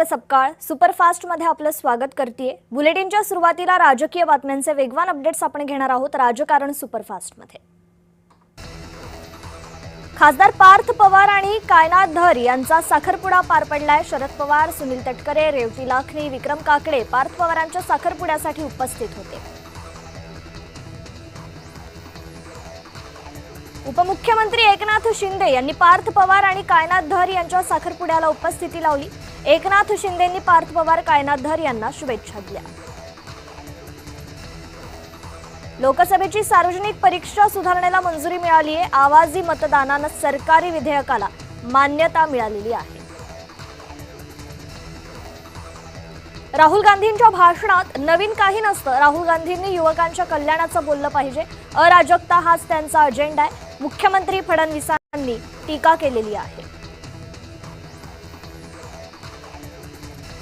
Sapkal superfast मध्ये आपलं स्वागत करते। बुलेटिनच्या सुरुवातीला राजकीय बातम्यांचे वेगवान अपडेट्स आपण घेणार आहोत। राजकारण सुपरफास्ट मध्ये खासदार पार्थ पवार आणि कायनाथ धर यांचा साखरपुडा पार पडलाय। शरद पवार, सुनील तटकरे, रेवती लाखनी, विक्रम काकडे पार्थ पवारांच्या साखरपुड्यासाठी उपस्थित होते। उपमुख्यमंत्री एकनाथ शिंदे यांनी पार्थ पवार आणि कायनाथ धर यांच्या साखरपुड्याला उपस्थिती लावली। एकनाथ शिंदेंनी पार्थ पवार, कायनाथ धर यांना शुभेच्छा दिल्या। लोकसभेची सार्वजनिक परीक्षा सुधारणेला मंजुरी मिळाली आहे। आवाजी मतदानाने सरकारी विधेयकाला मान्यता मिळालेली आहे। राहुल गांधींच्या भाषणात नवीन काही नसतं। राहुल गांधींनी युवकांच्या कल्याणाचं बोललं पाहिजे। अराजकता हाच त्यांचा अजेंडा आहे। मुख्यमंत्री फडणवीसांनी टीका केलेली आहे।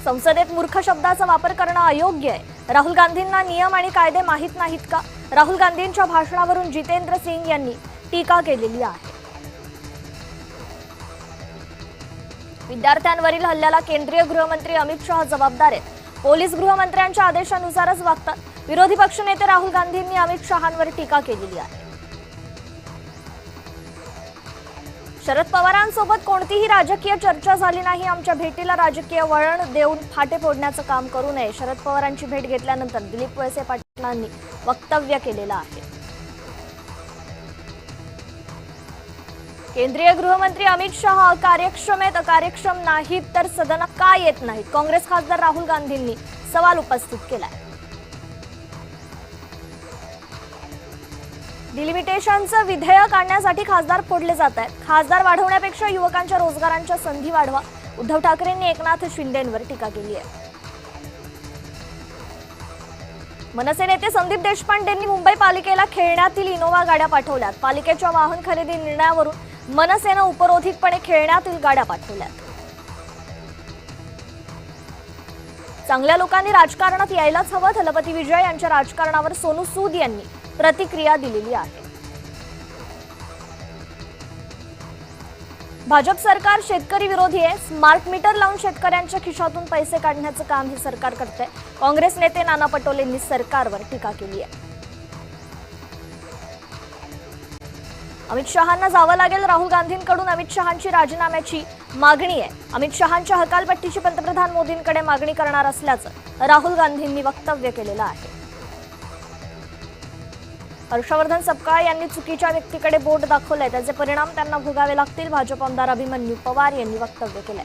संसदेत मूर्ख शब्दाचा वापर करणं अयोग्य आहे। राहुल गांधींना नियम आणि कायदे माहित नाहीत का? राहुल गांधींच्या भाषणावरून जितेंद्र सिंग यांनी टीका केलेली आहे। विद्यार्थ्यांवरील हल्ल्याला केंद्रीय गृहमंत्री अमित शहा जबाबदार आहेत। पोलीस गृहमंत्र्यांच्या आदेशानुसारच वागतात। विरोधी पक्षनेते राहुल गांधींनी अमित शहांवर टीका केलेली आहे। शरद पवारांसोबत कोणतीही राजकीय चर्चा झाली नाही। आमच्या भेटीला राजकीय वळण देऊन फाटे फोडण्याचं काम करू नये। शरद पवारांची भेट घेतल्यानंतर दिलीप वळसे पाटलांनी वक्तव्य केलेलं आहे। केंद्रीय गृहमंत्री अमित शहा अकार्यक्षम नाहीत तर सदनात का येत नाहीत? काँग्रेस खासदार राहुल गांधींनी सवाल उपस्थित केलाय। डिलिमिटेशनचं विधेयक आणण्यासाठी खासदार फोडले जात आहेत। खासदार वाढवण्यापेक्षा युवकांच्या रोजगारांच्या संधी वाढवा। उद्धव ठाकरेंनी एकनाथ शिंदेंवर टीका केली आहे। मनसे नेते संदीप देशपांडेंनी मुंबई पालिकेला खेळण्यातील इनोव्हा गाड्या पाठवल्यात। पालिकेच्या वाहन खरेदी निर्णयावरून मनसेनं उपरोधिकपणे खेळण्यातील गाड्या पाठवल्यात। चांगल्या लोकांनी राजकारणात यायलाच हवं। दलपती विजय यांच्या राजकारणावर सोनू सूद यांनी प्रतिक्रिया दिलेली आहे। भाजप सरकार शेतकरी विरोधी आहे। स्मार्ट मीटर लावून शेतकऱ्यांच्या खिशातून पैसे काढण्याचं काम हे सरकार करते। काँग्रेस नेते नाना पटोलेंनी सरकारवर टीका केली आहे। अमित शहांना जावं लागेल। राहुल गांधींकडून अमित शहांची राजीनाम्याची मागणी आहे। अमित शहांच्या हकालपट्टीची पंतप्रधान मोदींकडे मागणी करणार असल्याचं राहुल गांधींनी वक्तव्य केलेलं आहे। हर्षवर्धन सपकाळ यांनी चुकीच्या व्यक्तीकडे बोट दाखवलंय, त्याचे परिणाम त्यांना भोगावे लागतील। भाजप आमदार अभिमन्यू पवार यांनी वक्तव्य केलंय।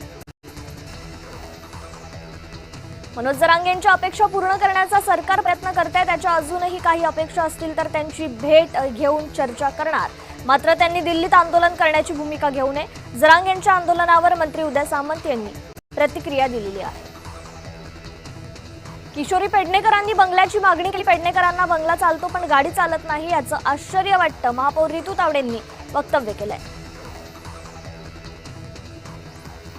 मनोज जरांगेंच्या अपेक्षा पूर्ण करण्याचा सरकार प्रयत्न करते। त्याच्या अजूनही काही अपेक्षा असतील तर त्यांची भेट घेऊन चर्चा करणार। मात्र त्यांनी दिल्लीत आंदोलन करण्याची भूमिका घेऊ नये। जरांगेंच्या आंदोलनावर मंत्री उदय सामंत यांनी प्रतिक्रिया दिलेली आहे। किशोरी पेडणेकरांनी बंगल्याची मागणी केली। पेडणेकरांना बंगला चालतो पण गाडी चालत नाही, याचं आश्चर्य वाटतं। महापौर रितू तावडेंनी वक्तव्य केलंय।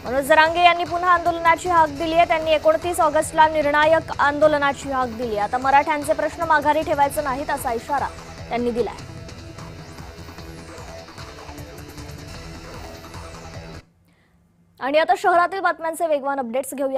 मनोज जरांगे यांनी पुन्हा आंदोलनाची हाक दिली आहे। त्यांनी 29 ऑगस्टला निर्णायक आंदोलनाची हाक दिली। आता मराठ्यांचे प्रश्न माघारी ठेवायचे नाहीत असा इशारा त्यांनी दिलाय। आणि आता शहरातील बातम्यांचे वेगवान अपडेट्स घेऊयात।